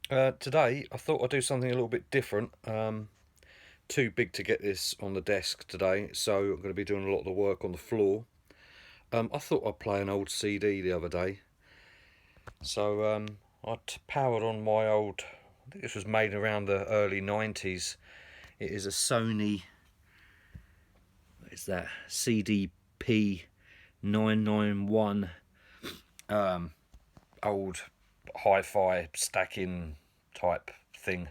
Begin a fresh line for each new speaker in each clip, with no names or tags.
Today I thought I'd do something a little bit different. Too big to get this on the desk today, so I'm going to be doing a lot of the work on the floor. I thought I'd play an old CD the other day, so I powered on my old. I think this was made around the early 90s. It is a Sony. What is that? CDP 991. Old hi-fi stacking type thing.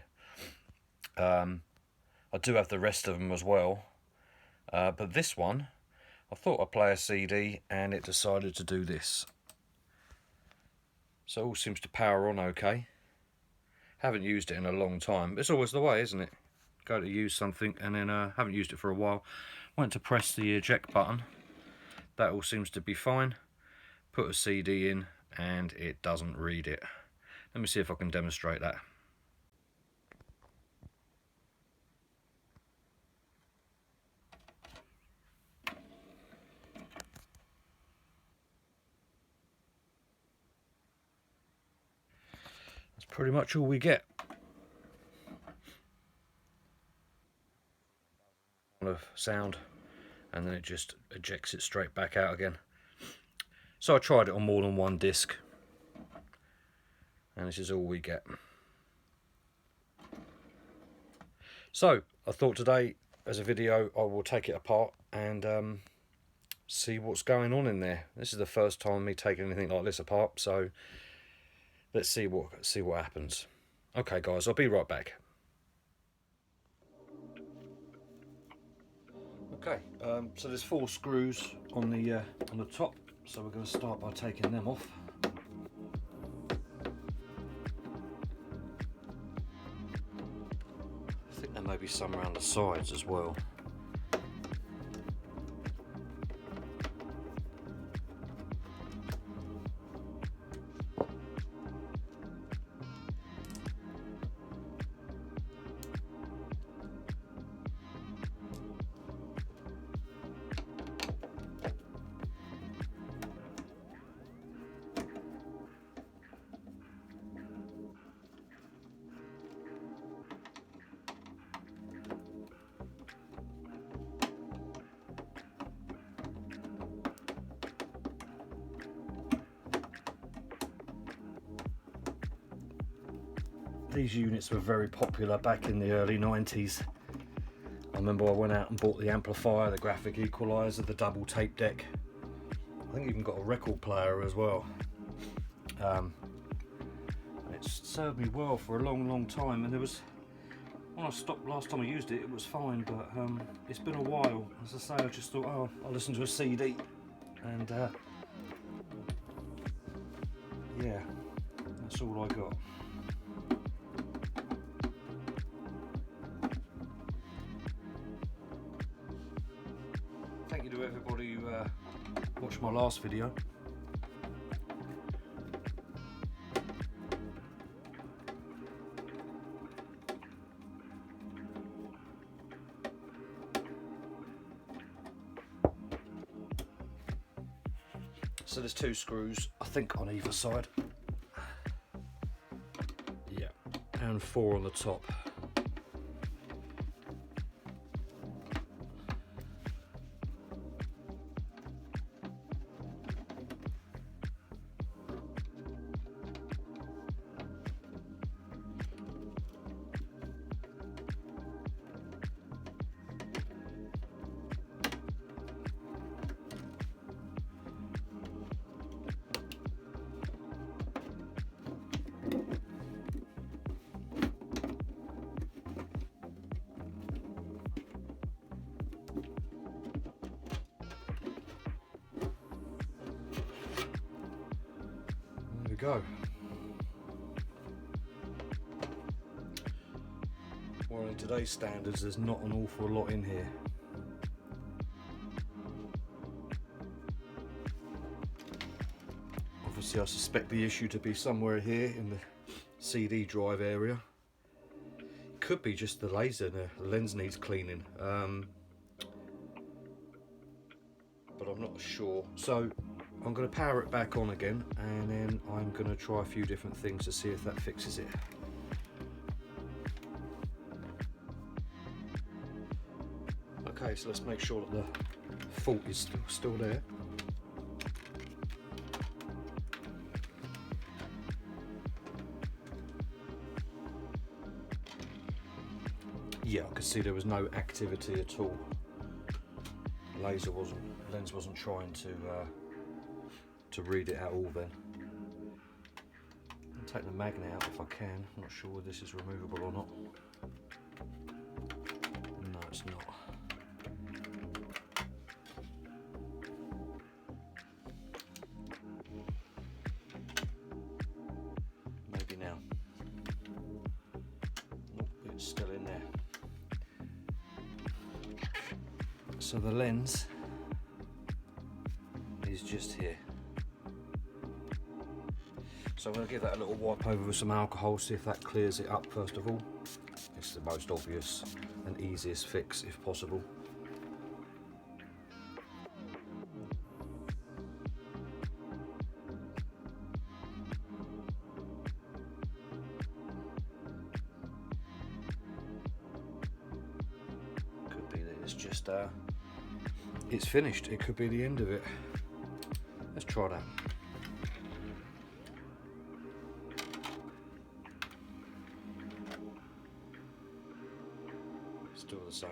I do have the rest of them as well, but this one I thought I'd play a CD and it decided to do this. So it all seems to power on okay. Haven't used it in a long time. It's always the way, isn't it? Go to use something and then haven't used it for a while. Went to press the eject button. That all seems to be fine. Put a CD in and it doesn't read it. Let me see if I can demonstrate that. That's pretty much all we get. Of sound, and then it just ejects it straight back out again. So I tried it on more than one disc, and this is all we get. So I thought today, as a video, I will take it apart and see what's going on in there. This is the first time me taking anything like this apart, so let's see what happens. Okay, guys, I'll be right back. Okay, so there's 4 screws on the top, so we're going to start by taking them off. I think there may be some around the sides as well. These units were very popular back in the early 90s. I remember I went out and bought the amplifier, the graphic equalizer, the double tape deck. I think even got a record player as well. It's served me well for a long time, and when I stopped last time I used it, it was fine, but it's been a while. As I say, I just thought, oh, I'll listen to a CD, and yeah, that's all I got. Thank you to everybody who watched my last video. So there's 2 screws, I think, on either side. Yeah, and 4 on the top. There we go. Well, in today's standards, there's not an awful lot in here. Obviously, I suspect the issue to be somewhere here in the CD drive area. It could be just the laser, the lens needs cleaning, but I'm not sure. So I'm going to power it back on again, and then I'm going to try a few different things to see if that fixes it. Okay, so let's make sure that the fault is still there. Yeah, I could see there was no activity at all. Lens wasn't trying to read it at all then. I'll take the magnet out if I can. I'm not sure whether this is removable or not. No, it's not. Maybe now. Nope, it's still in there. So the lens is just here. So I'm going to give that a little wipe over with some alcohol, see if that clears it up first of all. It's the most obvious and easiest fix if possible. Could be that it's just it's finished. It could be the end of it. Let's try that. Still the same.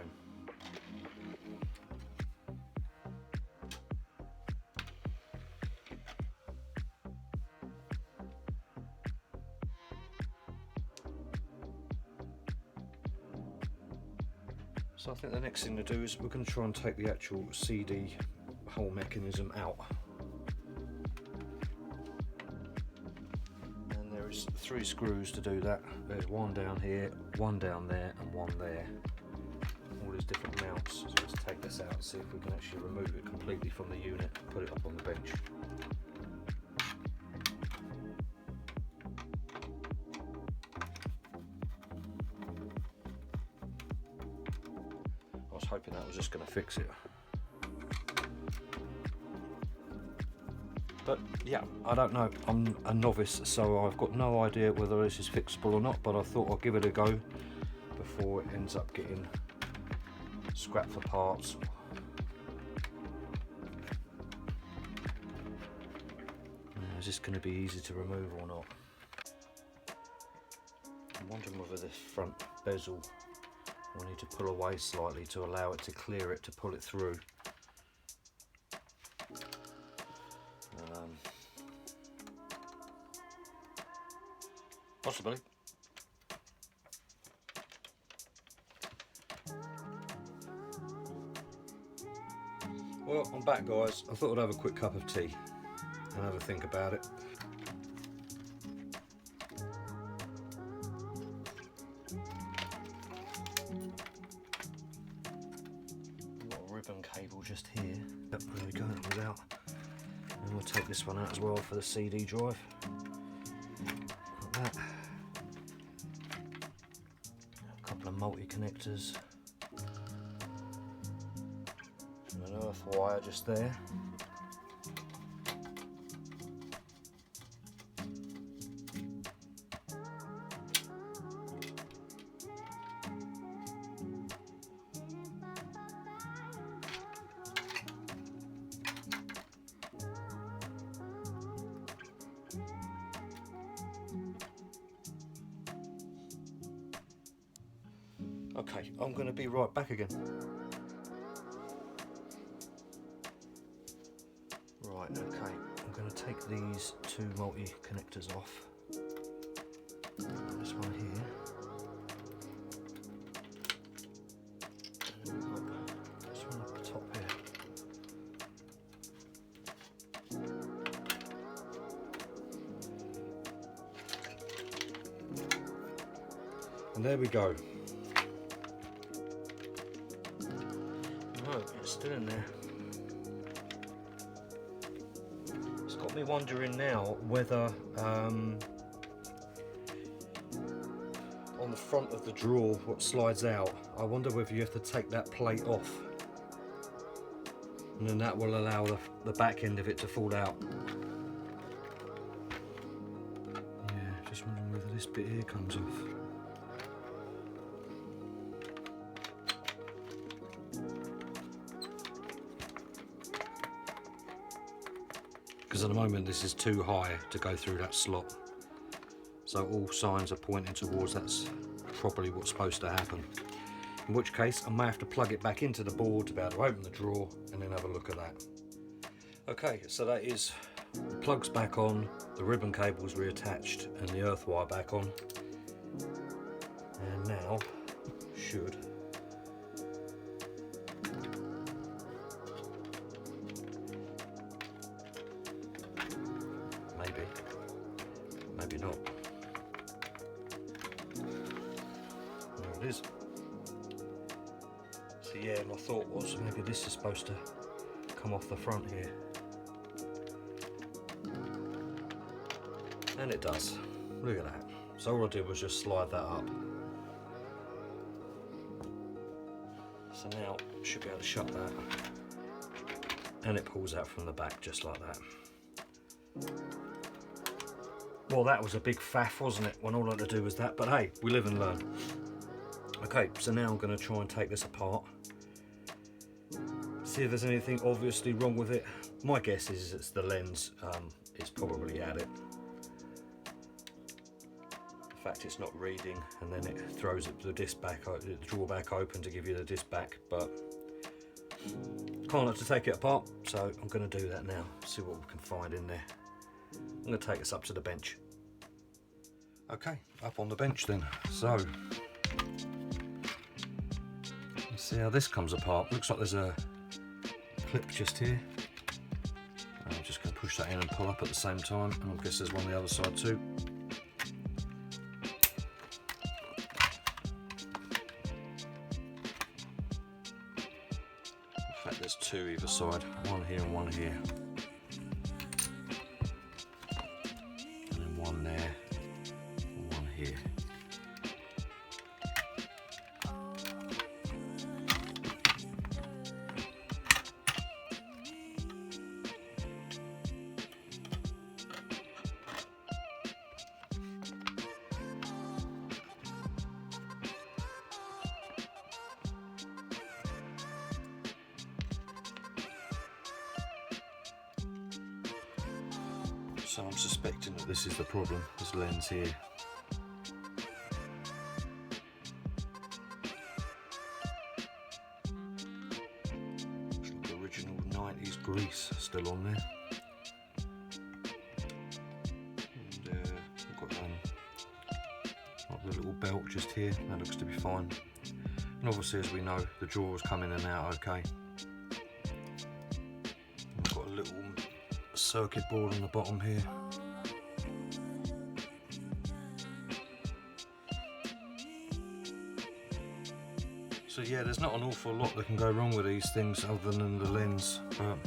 So I think the next thing to do is we're going to try and take the actual CD whole mechanism out. And there is 3 screws to do that. There's one down here, one down there and one there. All these different mounts. So let's take this out, see if we can actually remove it completely from the unit and put it up on the bench. I was hoping that was just going to fix it. But yeah, I don't know, I'm a novice, so I've got no idea whether this is fixable or not, but I thought I'll give it a go before it ends up getting scrapped for parts. Is this going to be easy to remove or not? I'm wondering whether this front bezel will need to pull away slightly to allow it to clear it, to pull it through. Possibly. Well, I'm back, guys. I thought I'd have a quick cup of tea and have a think about it. Got a ribbon cable just here. That really going without. And we'll take this one out as well for the CD drive. Like that. A couple of multi-connectors. And an earth wire just there. Okay, I'm going to be right back again. Right, okay, I'm going to take these 2 multi-connectors off. This one here. And then we've got this one up the top here. And there we go. It's still in there. It's got me wondering now whether on the front of the drawer, what slides out, I wonder whether you have to take that plate off, and then that will allow the back end of it to fall out. Yeah, just wondering whether this bit here comes off. at the moment this is too high to go through that slot. So all signs are pointing towards that's probably what's supposed to happen. In which case I may have to plug it back into the board to be able to open the drawer and then have a look at that. Okay, so that is the plugs back on, the ribbon cables reattached and the earth wire back on. And now should maybe not. There it is. So yeah, my thought was maybe this is supposed to come off the front here. And it does. Look at that. So all I did was just slide that up. So now I should be able to shut that. And it pulls out from the back just like that. Well, that was a big faff, wasn't it, when all I had to do was that, but hey, we live and learn. Okay, so now I'm going to try and take this apart, see if there's anything obviously wrong with it. My guess is it's the lens, it's probably at it. In fact, it's not reading, and then it throws the disc back, the drawer back open to give you the disc back, but can't let to take it apart, so I'm going to do that now, see what we can find in there. I'm going to take us up to the bench. Okay, up on the bench then. So, let's see how this comes apart. Looks like there's a clip just here. I'm just going to push that in and pull up at the same time, and I guess there's one on the other side too. In fact, there's two either side, one here and one here. One there, and one here. So I'm suspecting that this is the problem, this lens here. Looks like original 90s grease still on there. And we've got like the little belt just here, that looks to be fine. And obviously, as we know, the drawers come in and out okay. We've got a little circuit board on the bottom here. So yeah, there's not an awful lot that can go wrong with these things other than the lens, but a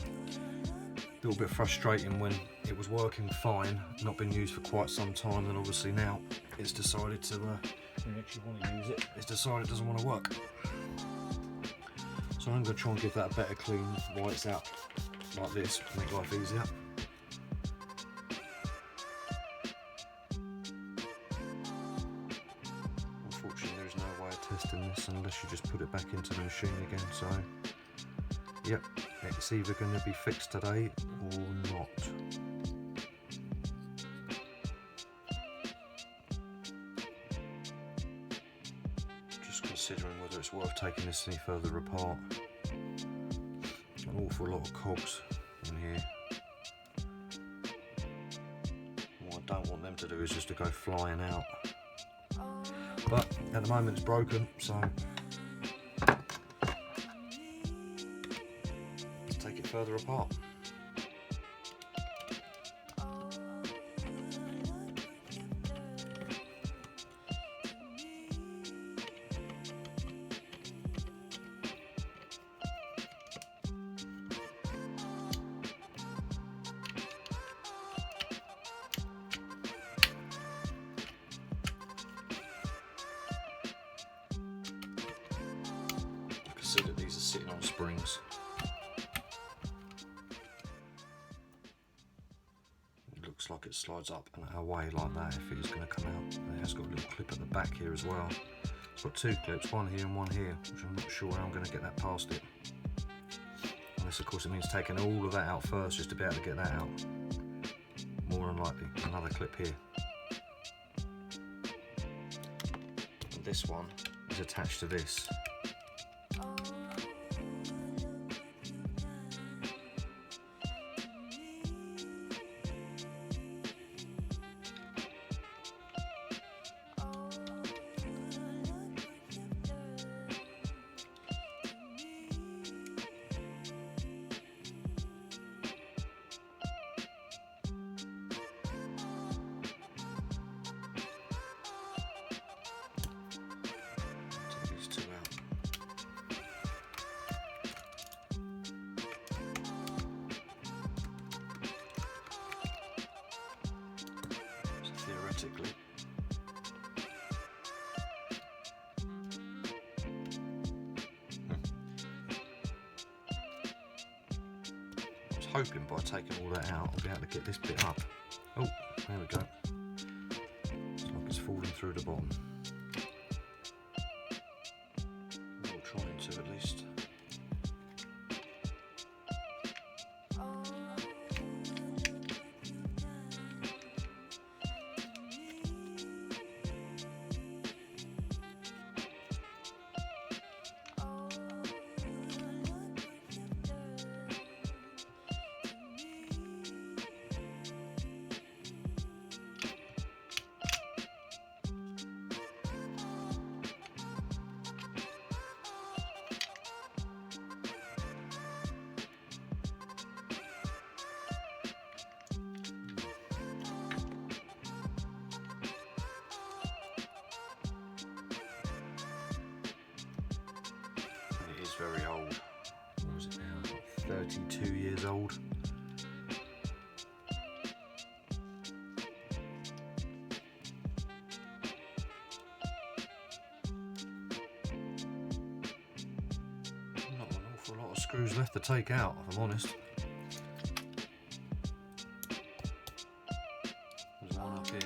little bit frustrating when it was working fine, not been used for quite some time, and obviously now it's decided to, we actually want to use it, it's decided it doesn't want to work. So I'm going to try and give that a better clean while it's out like this to make life easier. Unfortunately, there's no way of testing this unless you just put it back into the machine again. So, yep, it's either going to be fixed today or not. Just considering whether it's worth taking this any further apart. An awful lot of cogs in here. What I don't want them to do is just to go flying out. But at the moment it's broken, so let's take it further apart. Consider these are sitting on springs. It looks like it slides up and away like that if it is going to come out. It has got a little clip at the back here as well. It's got two clips, one here and one here, which I'm not sure how I'm going to get that past it. Unless of course it means taking all of that out first just to be able to get that out. more than likely. Another clip here. And this one is attached to this. Theoretically, I was hoping by taking all that out I'll be able to get this bit up. Oh, there we go. It's like it's falling through the bottom. We'll try to at least. Very old. What is it now? 32 years old. Not an awful lot of screws left to take out, if I'm honest. There's one up here.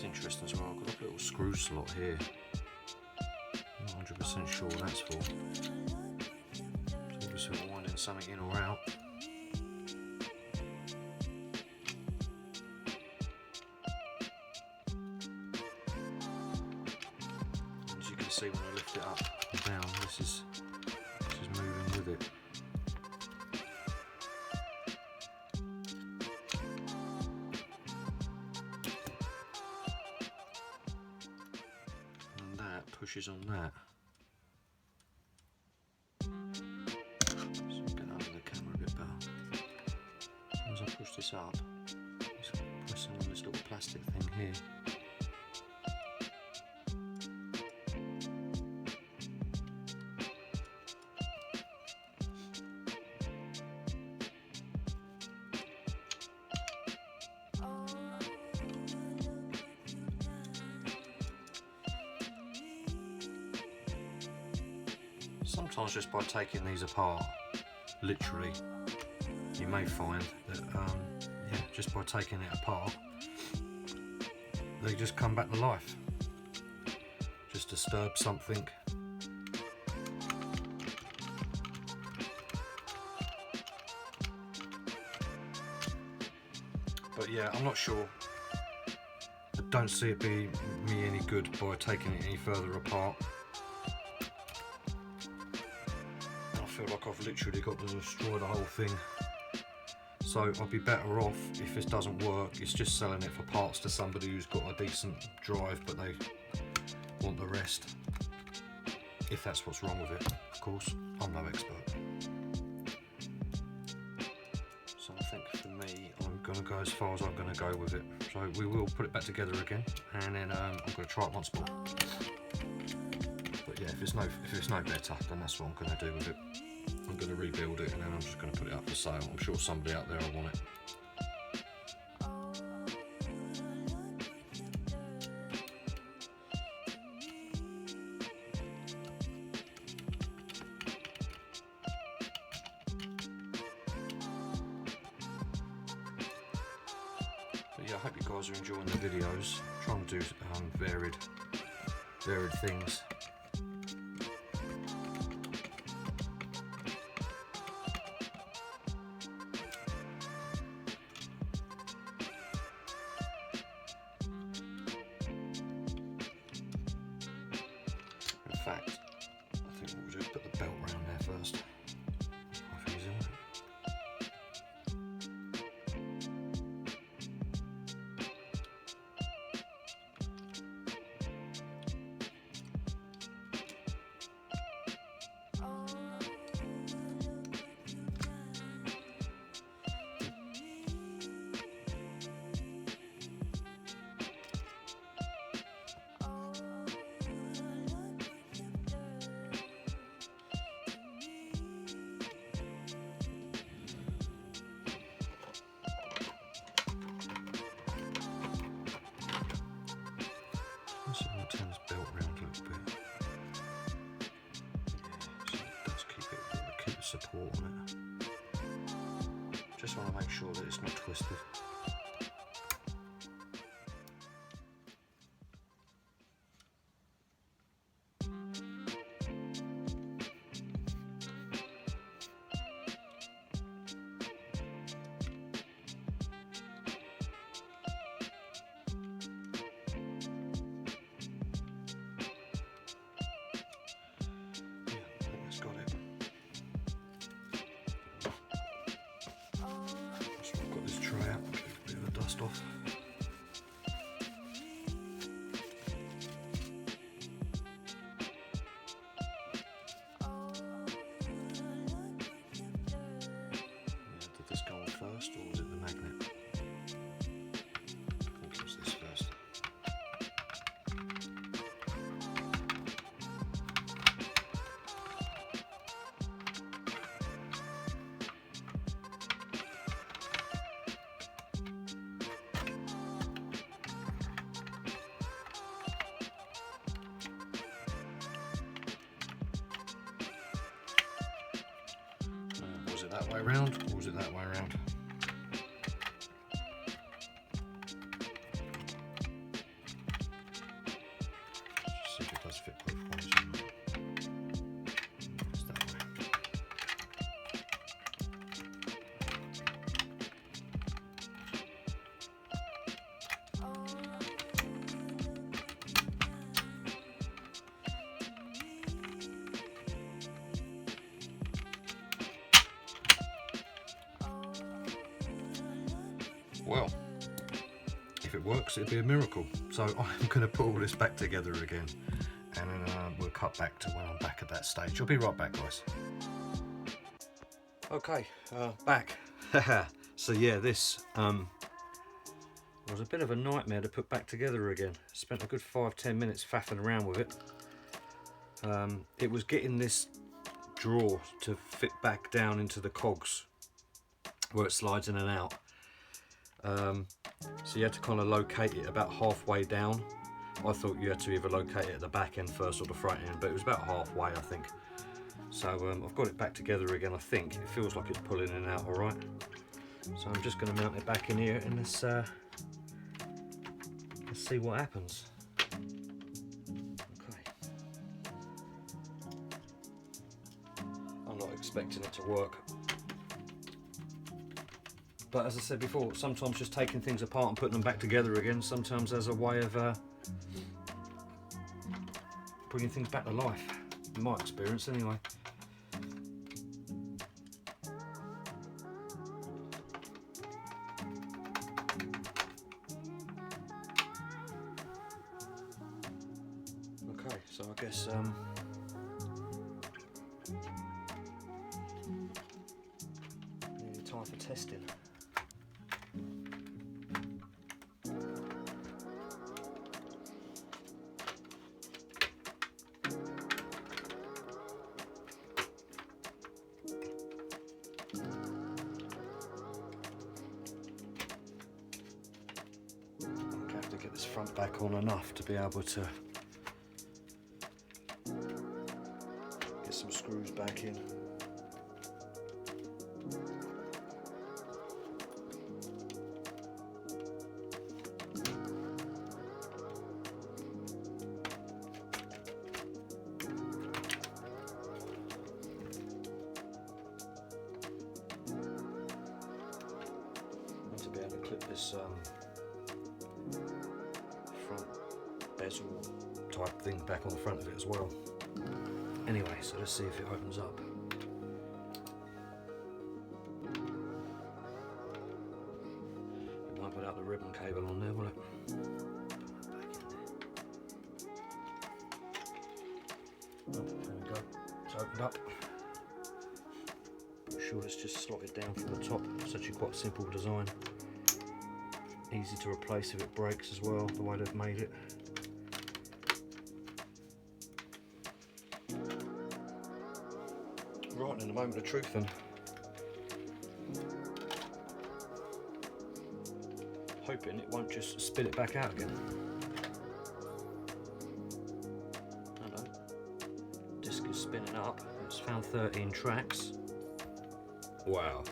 Interesting as well. I've got a little screw slot here. Not 100% sure what that's for. So obviously we're winding something in or out. As you can see when I lift it up and down, this is moving with it. Pushes on that. So get over the camera a bit better. As I push this up, it's pressing on this little plastic thing here. Sometimes just by taking these apart, literally, you may find that yeah, just by taking it apart, they just come back to life. Just disturb something. But yeah, I'm not sure. I don't see it being me any good by taking it any further apart. I feel like I've literally got to destroy the whole thing. So I'd be better off, if this doesn't work, it's just selling it for parts to somebody who's got a decent drive but they want the rest. If that's what's wrong with it, of course, I'm no expert. So I think for me, I'm going to go as far as I'm going to go with it. So we will put it back together again, and then I'm going to try it once more. But yeah, if it's no better, then that's what I'm going to do with it. I'm going to rebuild it, and then I'm just going to put it up for sale. I'm sure somebody out there will want it. But yeah, I hope you guys are enjoying the videos. Trying to do varied things. fact, I think what we'll do is put the belt round there first. Quite easy, isn't it? So I'm going to turn this belt around a little bit. Yeah, so it does keep the support on it. Just want to make sure that it's not twisted. Off. Did this go on first, or was it the magnet? I think it was this first. Was it that way round, or was it that way round? Just see if it does fit both ways or not. It's that way. Well, if it works, it'd be a miracle. So I'm going to put all this back together again, and then we'll cut back to when I'm back at that stage. I'll be right back, guys. Okay, back. So yeah, this was a bit of a nightmare to put back together again. Spent a good 5-10 minutes faffing around with it. It was getting this drawer to fit back down into the cogs where it slides in and out. So you had to kind of locate it about halfway down. I thought you had to either locate it at the back end first or the front end, but it was about halfway, I think. So I've got it back together again, I think. It feels like it's pulling in and out all right. So I'm just going to mount it back in here, and let's see what happens. Okay. I'm not expecting it to work. But as I said before, sometimes just taking things apart and putting them back together again, sometimes as a way of bringing things back to life, in my experience anyway. Okay, so I guess time for testing. Get this front back on enough to be able to get some screws back in. And to be able to clip this front bezel type thing back on the front of it as well. Anyway, so let's see if it opens up. It won't put out the ribbon cable on there, will it? There we go, it's opened up. I'm sure it's just slotted down from the top. It's actually quite a simple design. Easy to replace if it breaks as well, the way they've made it. Right, in the moment of truth then. Hoping it won't just spit it back out again. Hello. Disc is spinning up. It's found 13 tracks. Wow.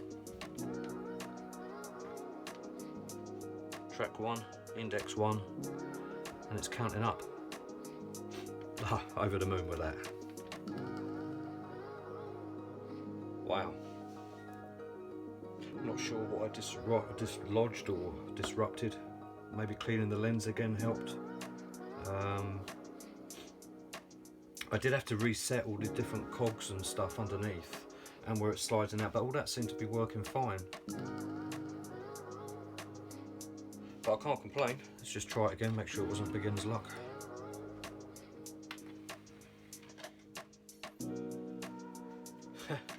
Track 1, index 1, and it's counting up. Over the moon with that. Wow. Not sure what I dislodged or disrupted. Maybe cleaning the lens again helped. I did have to reset all the different cogs and stuff underneath and where it's sliding out, but all that seemed to be working fine. But I can't complain. Let's just try it again, make sure it wasn't beginner's luck.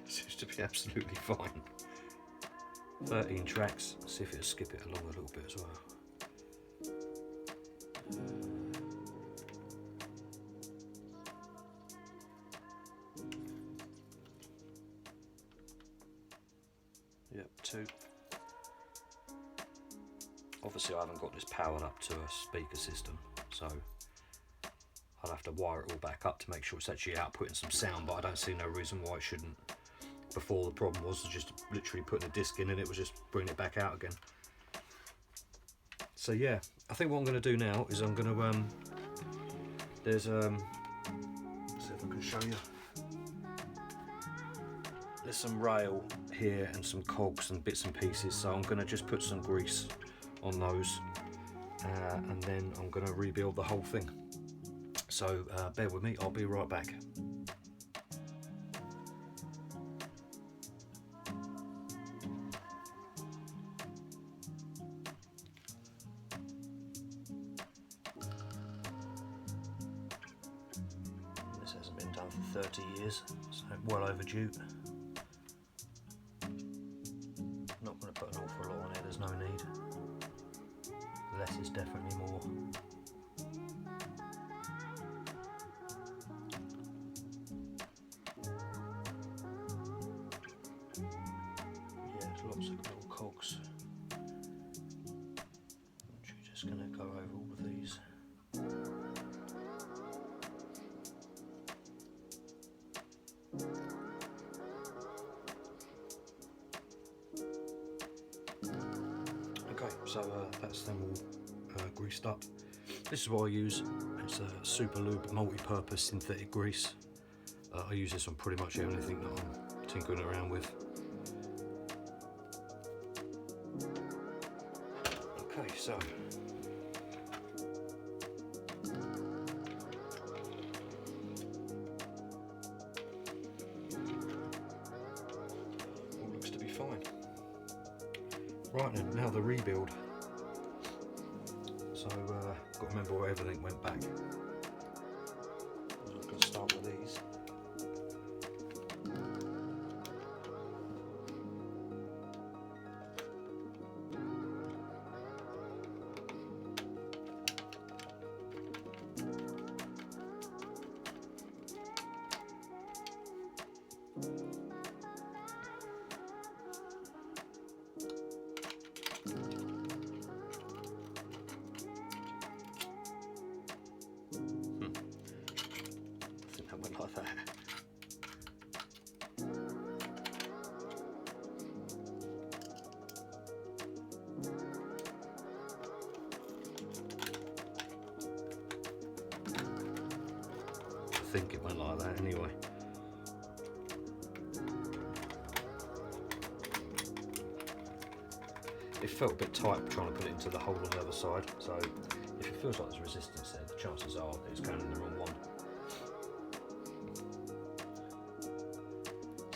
Seems to be absolutely fine. 13 tracks. Let's see if it'll skip it along a little bit as well. Yep, 2. Obviously I haven't got this powered up to a speaker system, so I'll have to wire it all back up to make sure it's actually outputting some sound, but I don't see no reason why it shouldn't. Before, the problem was just literally putting a disc in and it was just bringing it back out again. So yeah, I think what I'm going to do now is I'm going to there's let's see if I can show you. There's some rail here and some cogs and bits and pieces, so I'm going to just put some grease on those and then I'm going to rebuild the whole thing. So bear with me, I'll be right back. This hasn't been done for 30 years, so well overdue. Not going to put an awful lot on it, there's no need. Less is definitely more. Yeah, there's lots of little cogs. I'm just going to go over all of these. Okay, so that's them all greased up. This is what I use. It's a Super Lube multi-purpose synthetic grease. I use this on pretty much everything that I'm tinkering around with. Okay, so all looks to be fine. Right then, now the rebuild. So got to remember where everything went back. I'm going to start with these. Like that. I think it went like that anyway. It felt a bit tight trying to put it into the hole on the other side, so if it feels like there's resistance there, the chances are that it's going in the wrong one.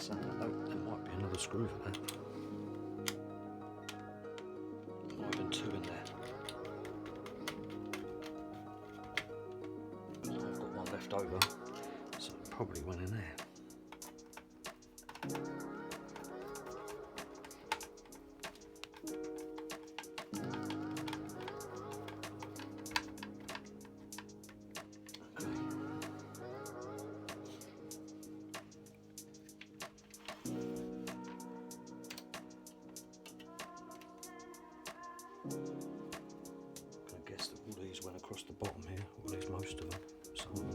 So, oh, there might be another screw for that. Might have been two in there. I've got one left over, so it probably went in there. I guess that all these went across the bottom here, or at least most of them, some of them.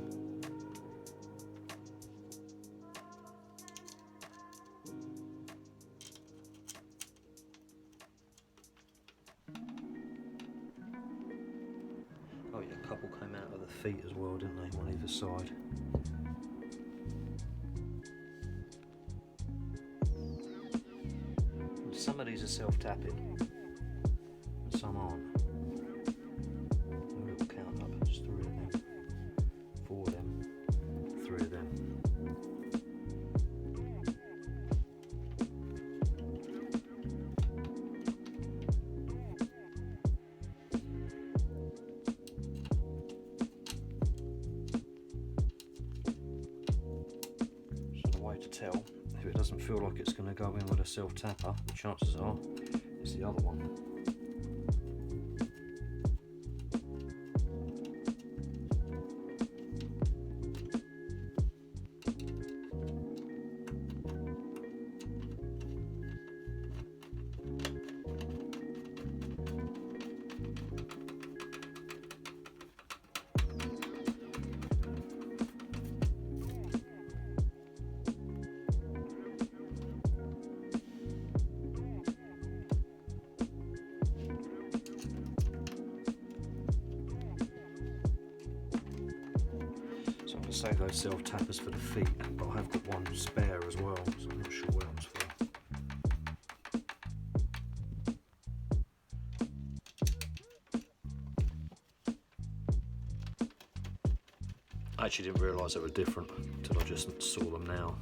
Oh yeah, a couple came out of the feet as well, didn't they, on either side. And some of these are self-tapping, and some aren't. A little count up, there's 3 of them, 4 of them, 3 of them. So the way to tell if it doesn't feel like it's going to go in with a self-tapper, the chances are it's the other one. So I'm going to save those self-tappers for the feet, but I have got one spare as well, so I'm not sure where it's for. I actually didn't realise they were different until I just saw them now.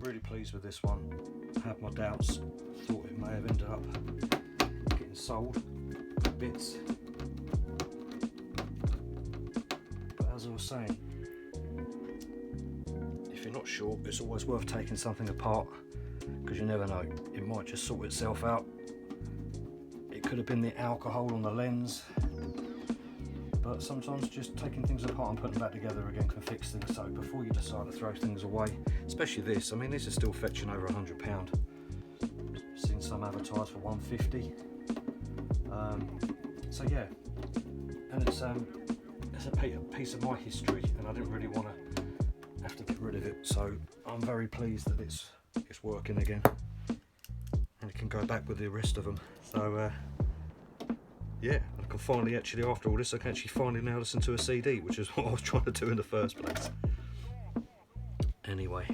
really pleased with this one. I had my doubts, thought it may have ended up getting sold to bits, but as I was saying, if you're not sure, it's always worth taking something apart, because you never know, it might just sort itself out. It could have been the alcohol on the lens, but sometimes just taking things apart and putting them back together again can fix things. So before you decide to throw things away, especially this, I mean, this is still fetching over £100. Seen some advertised for 150. So yeah, and it's a piece of my history, and I didn't really want to have to get rid of it. So I'm very pleased that it's working again, and it can go back with the rest of them. So yeah, I can finally actually, after all this, I can actually finally now listen to a CD, which is what I was trying to do in the first place. Anyway.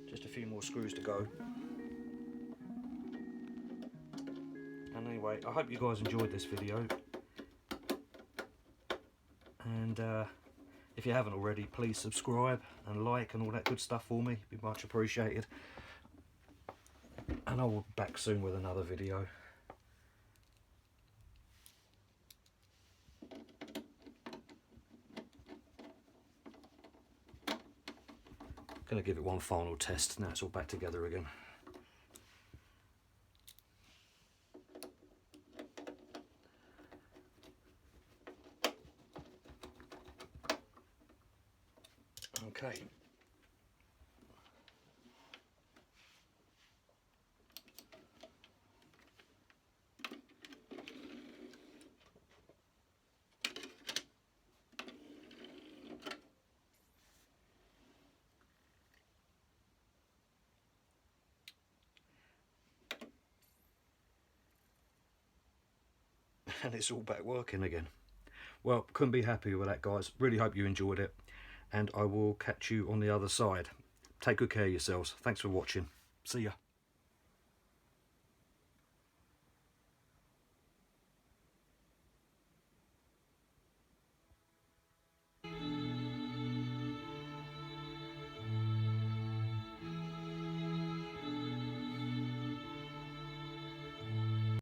Just a few more screws to go. And anyway, I hope you guys enjoyed this video. And if you haven't already, please subscribe and like and all that good stuff for me. It'd be much appreciated. And I will be back soon with another video. Gonna give it one final test. Now it's all back together again. Okay. And it's all back working again. Well, couldn't be happier with that, guys. Really hope you enjoyed it, and I will catch you on the other side. Take good care of yourselves. Thanks for watching. See ya.